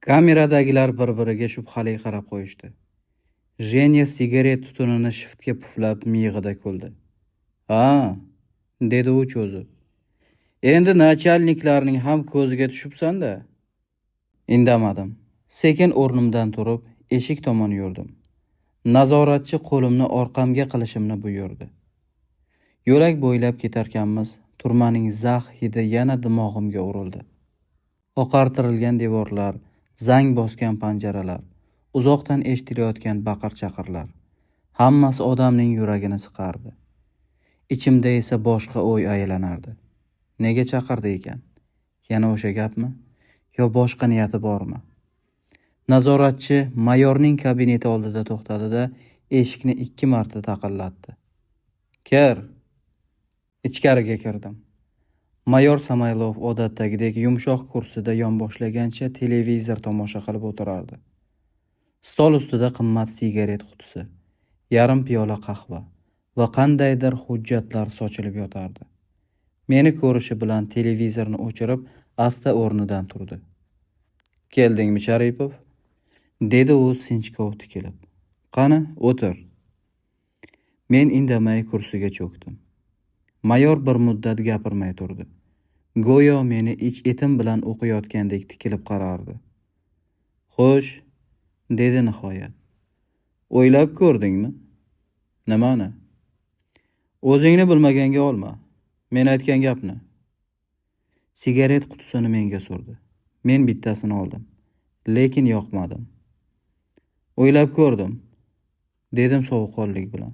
Kameradagilar bir-biriga shubhali qarab qo'yishdi. Jenya sigaret tutunini shiftga puflab miyig'ida kuldi. "Ha", dedi u cho'zib. "Endi nachalniklarning ham ko'ziga tushibsan-da." Indamadim. Sekin o'rnimdan turib, eshik tomon yurdim. Nazoratchi qo'limni orqamga qilishimni buyurdi. Yo'lak bo'ylab ketarkanmiz, turmaning zax hidi yana dimog'imga urildi. Oqartirilgan devorlar, zang bosgan panjaralar, uzoqdan eshitilayotgan baqir-chaqirlar, hammasi odamning yuragini siqardi. Ichimda esa boshqa o'y aylanardi. Nega chaqirdi ekan? Yana o'sha gapmi? Yo boshqa niyati bormi? Nazoratchi mayorning kabineti oldida to'xtadi-da, eshikni 2 marta taqillatdi. "Kir." Ichkariga kirdim. Mayor Samaylov odatdagidek yumshoq kursida yonboshlagancha televizor tomosha qilib o'tirardi. Stol ustida qimmat sigaret qutisi, yarim piyola qahva va qandaydir hujjatlar sochilib yotardi. Meni ko'rishi bilan televizorni o'chirib, asta o'rnidan turdi. "Keldingmi, Sharipov?" dedi u sinchkov tikilib. "Qani, o'tir." Men indamay kursiga cho'kdim. Mayor bir muddat gapirmay turdi. Go'yo meni ich-etim bilan o'qiyotgandek tikilib qarardi. "Xo'sh", dedi nihoyat. "O'ylab ko'rdingmi?" "Nimani?" "O'zingni bilmaganga olma. Men aytgan gapni." Sigaret qutisini menga surdi. Men bittasini oldim, lekin yoqmadim. "O'ylab ko'rdim", dedim sovuqqonlik bilan.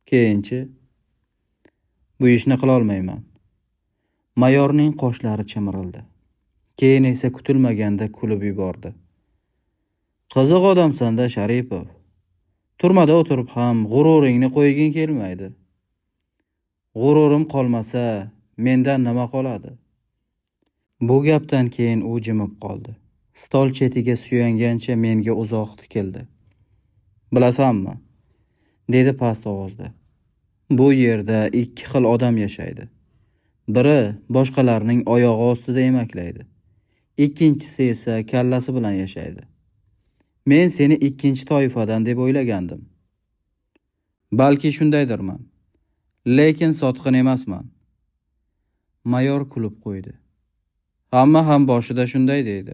"Keyinchi?" "Bu ishni qila olmayman." Mayorning qoshlari chimirildi. Keyin esa kutilmaganda kulib yubordi. "Qiziq odamsan-da, Sharipov. Turmada o'tirib ham g'ururingni qo'yging kelmaydi." "G'ururim qolmasa, mendan nima qoladi?" Bu gapdan keyin u jimib qoldi. Stol chetiga suyangancha menga uzoq tikildi. "Bilasanmi?" dedi past ovozda. "Bu yerda 2 xil odam yashaydi. Biri boshqalarning oyog'i ostida emaklaydi. Ikkinchisi esa kallasi bilan yashaydi. Men seni ikkinchi toifadan deb o'ylagandim. Balki shundaydirman, lekin sotqin emasman." Mayor kulib qo'ydi. "Hamma ham boshida shunday deydi."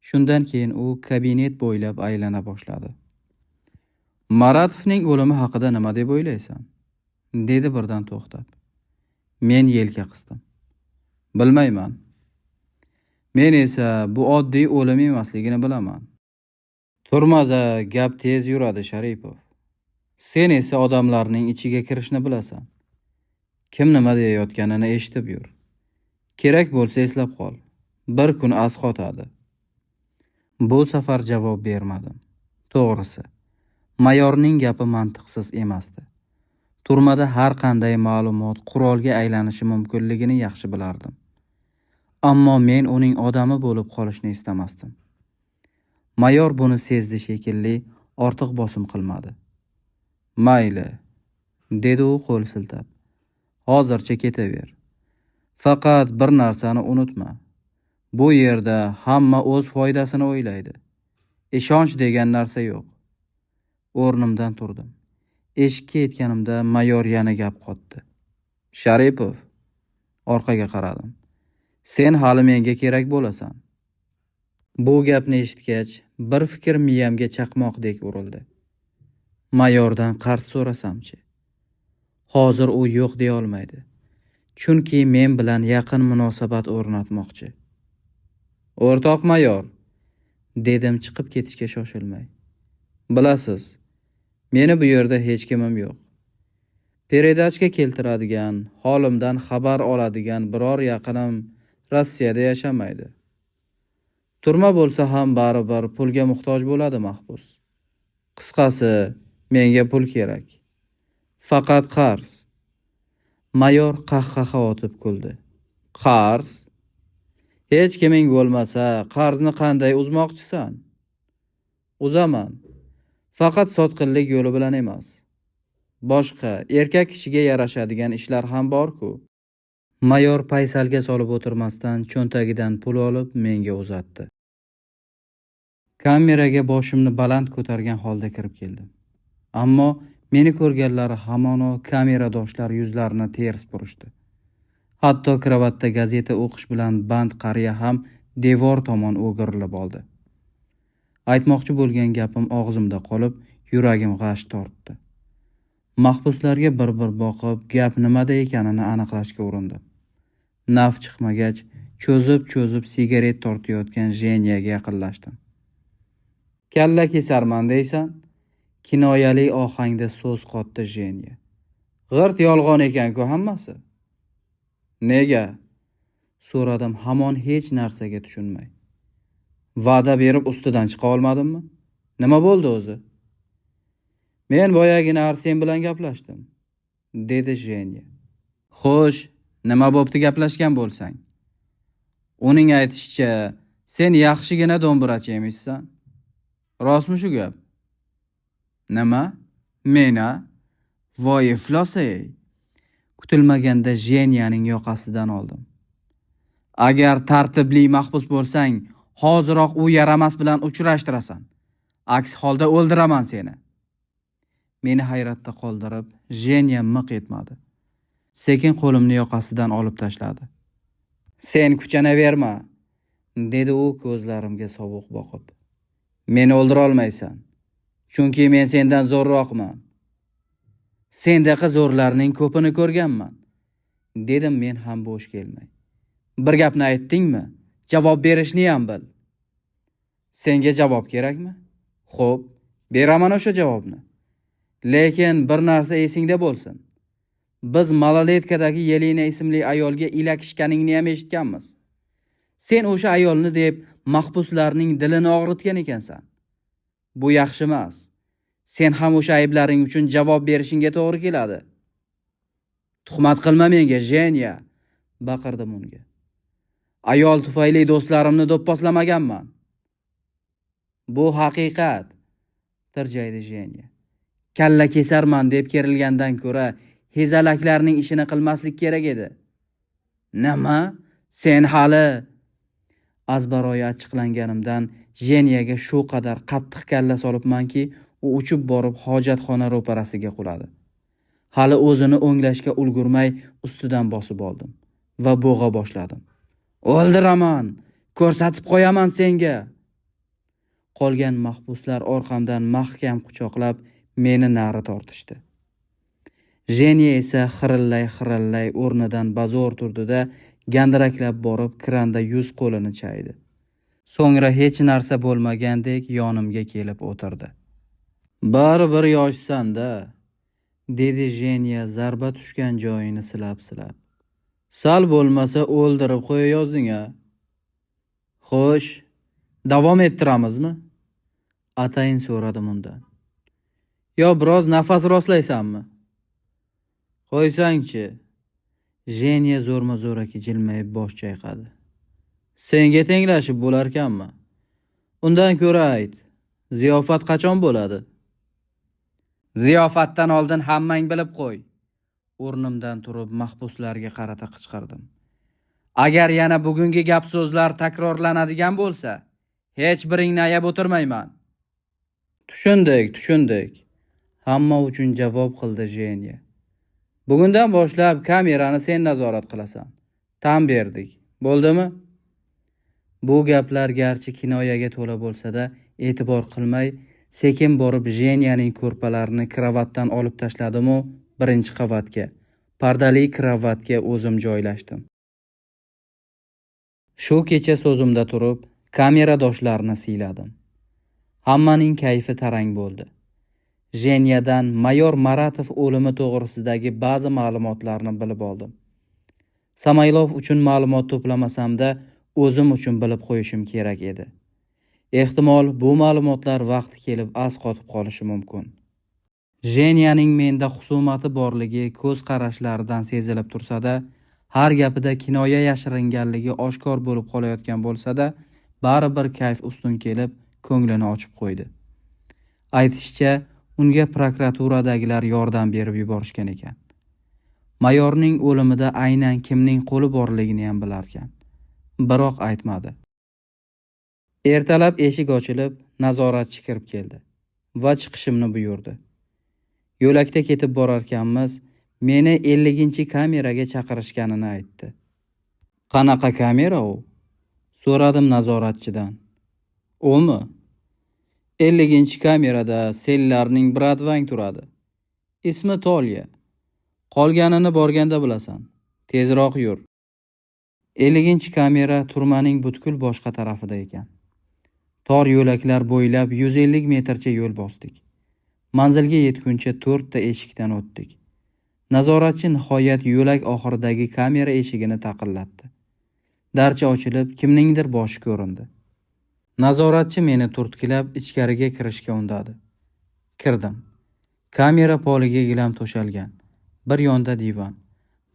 Shundan keyin u kabinet bo'ylab aylana boshladi. "Maratovning o'limi haqida nima deb o'ylaysan?" dedi birdan to'xtab. Men yelka qisdim. "Bilmayman. Men esa bu oddiy o'lim emasligini bilaman." "Turmada gap tez yuradi, Sharipov. Sen esa odamlarning ichiga kirishni bilasan. Kim nima deyayotganini eshitib yur. Kerak bo'lsa eslab qol. Bir kun asqotadi." Bu safar javob bermadim. To'g'risi, mayorning gapi mantiqsiz emasdi. Turmada har qanday ma'lumot qurolga aylanishi mumkinligini yaxshi bilardim. Ammo men uning odami bo'lib qolishni istamasdim. Mayor buni sezdi shekilli, ortiq bosim qilmadi. "Mayli", dedi u qo'l siltab. "Hozircha ketaver. Faqat bir narsani unutma. Bu yerda hamma o'z foydasini o'ylaydi. Ishonch degan narsa yo'q." O'rnimdan turdim. Eshikka yetganimda mayor yana gap qotdi. "Sharipov", orqaga qaradim. "Sen hali menga kerak bo'lasan." Bu gapni eshitgach, bir fikr miyamga chaqmoqdek urildi. Mayordan qarz so'rasamchi? Hozir u yo'q deya olmaydi. Chunki men bilan yaqin munosabat o'rnatmoqchi. "O'rtoq mayor", dedim chiqib ketishga shoshilmay. "Bilasiz, meni bu yerda hech kimim yo'q. Peredachga keltiradigan, holimdan xabar oladigan biror yaqinim Rossiyada yashamaydi. Turma bo'lsa ham baribir pulga muhtoj bo'ladi mahbus. Qisqasi, menga pul kerak. Faqat qarz." Mayor qahqaha otib kuldi. "Qarz? Hech kiming bo'lmasa, qarzni qanday uzmoqchisan?" "Uzaman. Faqat sotqinlik yo'li bilan emas. Boshqa erkak kishiga yarashadigan ishlar ham bor-ku." Mayor paysalga solib o'tirmasdan cho'ntagidan pul olib menga uzatdi. Kameraga boshimni baland ko'targan holda kirib keldim. Ammo meni ko'rganlari hamon o kameradoshlar yuzlarini ters burishdi. Hatto kravatda gazeta o'qish bilan band qariya ham devor tomon o'girilib oldi. Aytmoqchi bo'lgan gapim og'zimda qolib, yuragim g'ash tortdi. Mahbuslarga bir-bir boqib, gap nimada ekanini aniqlashga urindim. Naf chiqmagach, cho'zib sigaret tortayotgan Jenyaga yaqinlashdim. Kalla kesarman deysan? Kinoyali ohangda so'z qotdi Jenya. G'irt yolg'on ekan-ku hammasi. Nega? So'radim hamon hech narsaga tushunmay. Va'da berib ustidan chiqa olmadimmi? Nima bo'ldi o'zi? Men boyagina Arsen bilan gaplashdim, dedi Jenya. Xo'sh, nima bo'pti gaplashgan bo'lsang? Uning aytishicha, sen yaxshigina do'mbirachi emishsan. Rostmi shu gap? Nima? Mena? Voy iflos-ey. Kutilmaganda Jenyaning yoqasidan oldim. Agar tartibli mahbus bo'lsang, hoziroq u yaramas bilan uchrashtirasan. Aks holda o'ldiraman seni. Meni hayratda qoldirib, Jenya miq etmadi. Sekin qo'limni yoqasidan olib tashladi. Sen kuchanaverma, dedi u ko'zlarimga sovuq boqib. Meni o'ldira olmaysan, chunki men sendan zo'rroqman. Sendaqa zo'rlarning ko'pini ko'rganman, dedim men ham bo'sh kelmay. Bir gapni aytdingmi, javob berishni ham bil. Senga javob kerakmi? Xo'p, beraman o'sha javobni. Lekin bir narsa esingda bo'lsin. Biz malaletkadagi Yelena ismli ayolga ilakishganingni ham eshitganmiz. Sen o'sha ayolni deb mahbuslarning dilini og'ritgan ekansan. Bu yaxshi emas. Sen ham o'sha ayblaring uchun javob berishingga to'g'ri keladi. Tuhmat qilma menga, Jenya, baqirdim unga. Ayol tufayli do'stlarimni do'pposlamaganman. Bu haqiqat, tirjaydi Jenya. Kalla kesarman deb kerilgandan ko'ra, hezalaklarning ishini qilmaslik kerak edi. Nima? Sen hali... Azbaroyi achchiqlanganimdan Jenyaga shu qadar qattiq kalla solibmanki, u uchib borib hojatxona ro'parasiga quladi. Hali o'zini o'nglashga ulgurmay ustidan bosib oldim va bo'g'a boshladim. O'ldiraman, ko'rsatib qo'yaman senga. Qolgan mahbuslar orqamdan mahkam quchoqlab meni nari tortishdi. Jenya esa xirillay o'rnidan bazo'r turdida gandiraklab borib kranda yuz qo'lini chaydi. So'ngra hech narsa bo'lmagandek yonimga kelib o'tirdi. Baribir yoshsan-da, dedi Jenya zarba tushgan joyini silab. Sal bo'lmasa o'ldirib qo'ya yozding-a. Xo'sh, davom ettiramizmi? Atayin so'radim undan. Yo biroz nafas rostlaysanmi? Qo'ysangchi. Jenya zo'rma-zo'raki jilmayib bosh chayqadi. Senga tenglashib bo'larkanmi? Undan ko'ra ayt, ziyofat qachon bo'ladi? Ziyofatdan oldin hammang bilib qo'y. O'rnimdan turib mahbuslarga qarata qichqirdim. Agar yana bugungi gap so'zlar takrorlanadigan bo'lsa, hech biringni ayab o'tirmayman. Tushundik. Hamma uchun javob qildi Jenya. Bugundan boshlab kamerani sen nazorat qilasan. Tan berdik. Bo'ldimi? Bu gaplar garchi kinoyaga to'la bo'lsa-da, e'tibor qilmay, sekin borib Jenyaning ko'rpalarini kravatdan olib tashladim-u, birinchi qavatga, pardali kravatga o'zim joylashdim. Shu kecha so'zimda turib, kameradoshlarni siyladim. Hammaning kayfi tarang bo'ldi. Jenyadan mayor Maratov o'limi to'g'risidagi ba'zi ma'lumotlarni bilib oldim. Samaylov uchun ma'lumot to'plamasam-da, o'zim uchun bilib qo'yishim kerak edi. Ehtimol bu ma'lumotlar vaqti kelib as qotib qolishi mumkin. Jenyaning menda xusumati borligi ko'z qarashlaridan sezilib tursa-da, har gapida kinoya yashiringanligi oshkor bo'lib qolayotgan bo'lsa-da, baribir kayf ustun kelib, ko'nglini ochib qo'ydi. Aytishicha, unga prokuraturadagilar yordam berib yuborishgan ekan. Mayorning o'limida aynan kimning qo'li borligini ham bilarkan. Biroq aytmadi. Ertalab eshik ochilib, nazoratchi kirib keldi va chiqishimni buyurdi. Yo'lakda ketib borarkanmiz, meni 50-kameraga chaqirishganini aytdi. Qanaqa kamera u? So'radim nazoratchidan. O'mi? 50-kamerada senlarning bratvang turadi. Ismi Tolya. Qolganini borganda bilasan. Tezroq yur. 50-kamera turmaning butkul boshqa tarafida ekan. Tor yo'laklar bo'ylab 150 metrcha yo'l bosdik. Manzilga yetguncha 4 ta eshikdan o'tdik. Nazoratchi nihoyat yo'lak oxiridagi kamera eshigini taqillatdi. Darcha ochilib, kimningdir boshi ko'rindi. Nazoratchi meni turtkilab ichkariga kirishga undadi. Kirdim. Kamera poliga gilam to'shalgan. Bir yonda divan,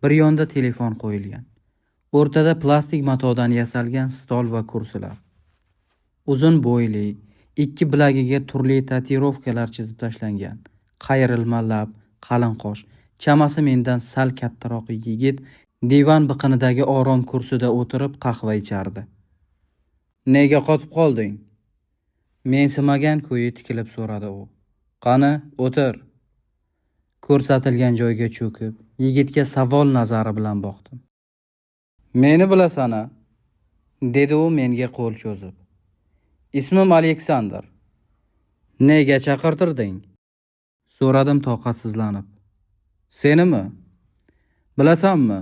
bir yonda telefon qo'yilgan. O'rtada plastik matodan yasalgan stol va kursilar. Uzun bo'yli, ikki bilagiga turli tatuirovkalar chizib tashlangan. Qayrilma lab, qalin qosh, chamasi mendan sal kattaroq yigit divan biqinidagi orom kursida o'tirib qahva ichardi. Nega qotib qolding? Mensimagan ko'yi tikilib so'radi u. Qani, o'tir. Ko'rsatilgan joyga cho'kib, yigitga savol nazari bilan boqdim. Meni bilasan-a? Dedi u menga qo'l cho'zib. Ismim Aleksandr. Nega chaqirtirding? So'radim toqatsizlanib. Senimi? Bilasanmi?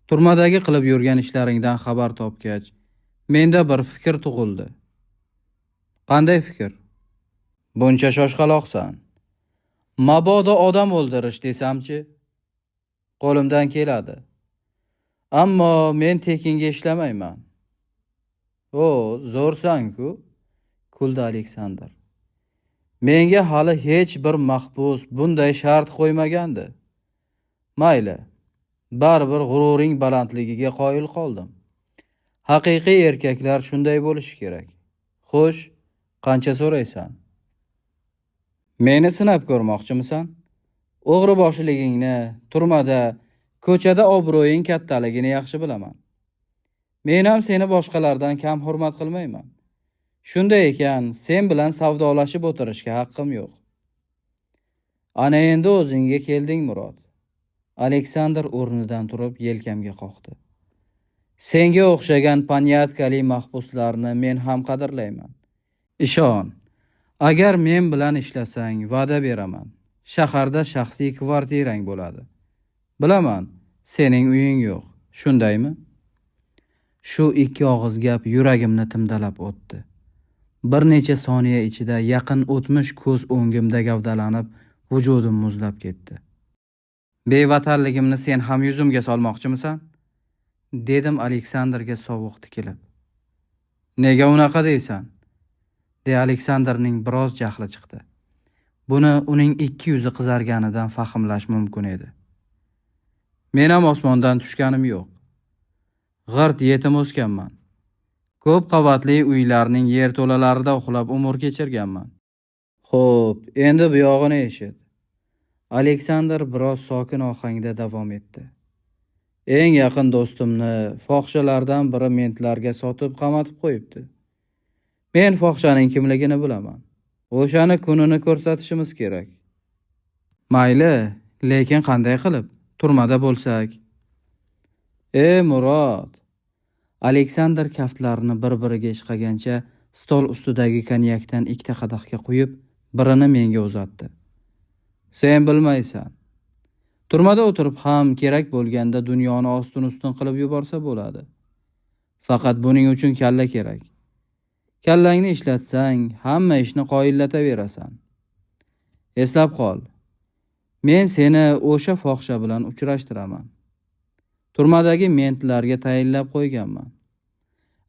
Turmadagi qilib yurgan ishlaringdan xabar topgach, menda bir fikr tug'ildi. Qanday fikr? Buncha shoshqaloqsan. Mabodo odam o'ldirish desamchi? Qo'limdan keladi. Ammo men tekinga ishlamayman. O, zo'rsan-ku, kuldi Aleksandr. Menga hali hech bir mahbus bunday shart qo'ymagandi. Mayli, baribir g'ururing balandligiga qoyil qoldim. Haqiqiy erkaklar shunday bo'lishi kerak. Xo'sh, qancha so'raysan? Meni sinab ko'rmoqchimisan? O'g'ri boshligingni, turmada, ko'chada obro'ying kattaligini yaxshi bilaman. Men ham seni boshqalardan kam hurmat qilmayman. Shunday ekan, sen bilan savdolashib o'tirishga haqqim yo'q. Ana endi o'zingga kelding, Murod. Aleksandr o'rnidan turib yelkamga qoqdi. Senga o'xshagan panyatkali mahbuslarni men ham qadrlayman. Ishon, agar men bilan ishlasang, va'da beraman. Shaharda shaxsiy kvartirang bo'ladi. Bilaman, sening uying yo'q, shundaymi? Shu ikki og'iz gap yuragimni timdalab o'tdi. Bir necha soniya ichida yaqin o'tmish ko'z o'ngimda gavdalanib, vujudim muzlab ketdi. Bevatanligimni sen ham yuzimga solmoqchimisan? Dedim Aleksandrga sovuq tikilib. Nega unaqa deysan? De Aleksandrning biroz jahli chiqdi. Buni uning ikki yuzi qizarganidan fahmlash mumkin edi. Men ham osmondan tushganim yo'q. G'irt yetim o'sganman. Ko'p qavatli uylarning yerto'lalarida uxlab umr kechirganman. Xo'p, endi bu yog'ini eshit. Aleksandr biroz sokin ohangda davom etdi. Eng yaqin do'stimni fohishalardan biri mentlarga sotib qamatib qo'yibdi. Men fohishaning kimligini bilaman. O'shani kunini ko'rsatishimiz kerak. Mayli, lekin qanday qilib? Turmada bo'lsak. Murod. Aleksandr kaftlarini bir-biriga ishqagancha stol ustidagi konyakdan ikkita qadahga quyib, birini menga uzatdi. Sen bilmaysan. Turmada o'tirib ham kerak bo'lganda dunyoni ostin-ustun qilib yuborsa bo'ladi. Faqat buning uchun kalla kerak. Kallangni ishlatsang, hamma ishni qoyillataverasan. Eslab qol. Men seni o'sha fohisha bilan uchrashtiraman. Turmadagi mentlarga tayinlab qo'yganman.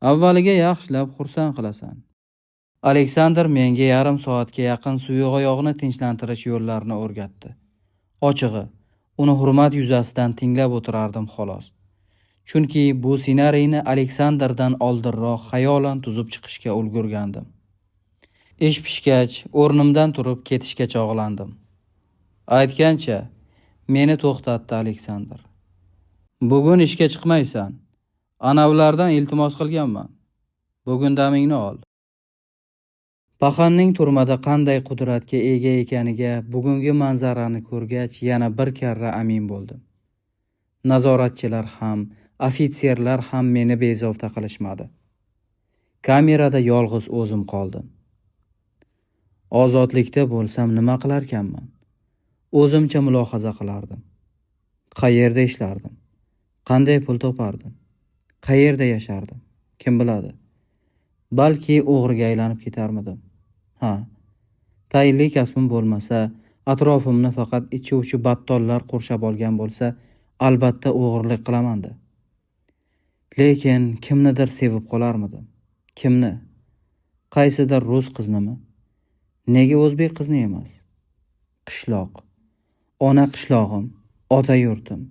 Avvaliga yaxshilab xursand qilasan. Aleksandr menga yarim soatga yaqin suyuq oyoqni tinchlantirish yo'llarini o'rgatdi. Ochig'i, uni hurmat yuzasidan tinglab o'tirardim xolos. Chunki bu ssenariyni Aleksandrdan oldinroq xayolan tuzib chiqishga ulgurgandim. Ish pishgach, o'rnimdan turib ketishga chog'landim. Aytgancha, meni to'xtatdi Aleksandr. Bugun ishga chiqmaysan. Anavlardan iltimos qilganman. Bugun damingni ol. Paxanning turmada qanday qudratga ega ekaniga bugungi manzarani ko'rgach yana bir karra amin bo'ldim. Nazoratchilar ham, ofitserlar ham meni bezovta qilishmadi. Kamerada yolg'iz o'zim qoldim. Ozodlikda bo'lsam nima qilarkanman? O'zimcha mulohaza qilardim. Qayerda ishlardim? Qanday pul topardim? Qayerda yashardim? Kim biladi? Balki o'g'riga aylanib ketarmidim. Ha, tayinli kasbim bo'lmasa, atrofimni faqat ichuvchi battollar qurshab olgan bo'lsa, albatta o'g'irlik qilaman-da. Lekin kimnidir sevib qolarmidim? Kimni? Qaysidir rus qiznimi? Nega o'zbek qizni emas? Qishloq, ona qishlog'im, ota yurtim.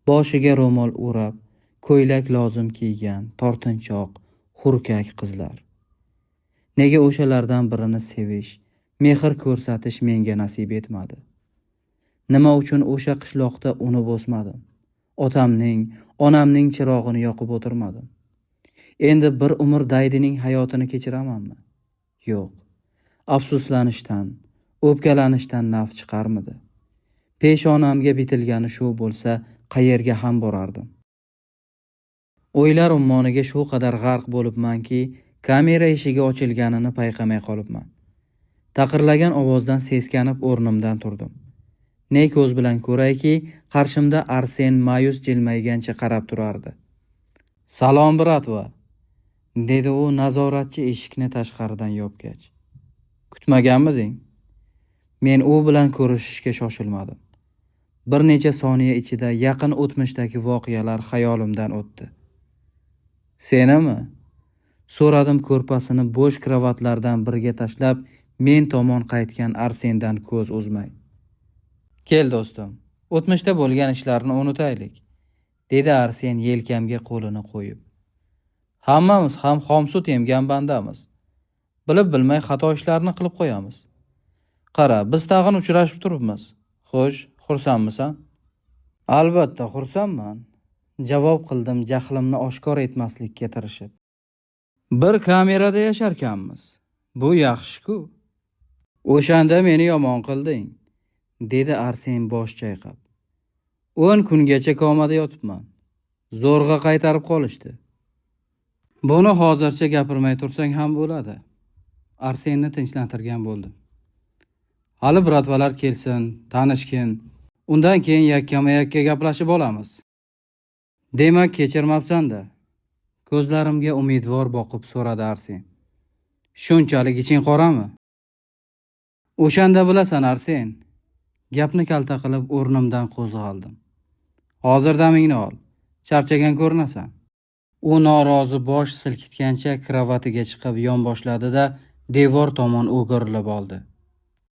Boshiga ro'mol o'rab, ko'ylak lozim kiygan, tortinchoq, hurkak qizlar. Nega o'shalardan birini sevish, mehr ko'rsatish menga nasib etmadi? Nima uchun o'sha qishloqda unib o'smadim? Otamning, onamning chirog'ini yoqib o'tirmadim. Endi bir umr daydining hayotini kechiramanmi? Yo'q. Afsuslanishdan, o'pkalanishdan naf chiqarmidi? Peshonamga bitilgani shu bo'lsa, qayerga ham borardim. O'ylar ummoniga shu qadar g'arq bo'libmanki, kamera eshigi ochilganini payqamay qolibman. Taqirlagan ovozdan seskanib o'rnimdan turdim. Ne ko'z bilan ko'rayki, qarshimda Arsen ma'yus jilmaygancha qarab turardi. "Salom, bratva", dedi u nazoratchi eshikni tashqaridan yopgach. "Kutmaganmiding?" Men u bilan ko'rishishga shoshilmadim. Bir necha soniya ichida yaqin o'tmishdagi voqealar xayolimdan o'tdi. "Senimi?" so'radim ko'rpasini bo'sh kravatlardan biriga tashlab, men tomon qaytgan Arsendan ko'z uzmay. "Kel do'stim, o'tmishda bo'lgan ishlarni unutaylik", dedi Arsen yelkamga qo'lini qo'yib. "Hammamiz ham xomsut yemgan bandamiz. Bilib bilmay xato ishlarni qilib qo'yamiz. Qara, biz tag'in uchrashib turibmiz. Xo'sh, xursandmisan?" "Albatta xursandman", javob qildim jahlimni oshkor etmaslikka tirishib. "Bir kamerada yasharkanmiz. Bu yaxshi-ku. O'shanda meni yomon qilding", dedi Arsen bosh chayqab. 10 kungacha komada yotibman. Zo'rg'a qaytarib qolishdi. Buni hozircha gapirmay tursang ham bo'ladi. Arsenni tinchlantirgan bo'ldim. Hali bratvalar kelsin, tanishkin. Undan keyin yakkama-yakka gaplashib olamiz. "Demak, kechirmabsan-da", ko'zlarimga umidvor boqib so'radi Arsen. "Shunchalik iching qorami?" "O'shanda bilasan, Arsen", gapni kalta qilib o'rnimdan qo'zg'aldim. "Hozir damingni ol. Charchagan ko'rinasan." U norozi bosh silkitgancha kravatiga chiqib yonboshladi-da, devor tomon o'girilib oldi.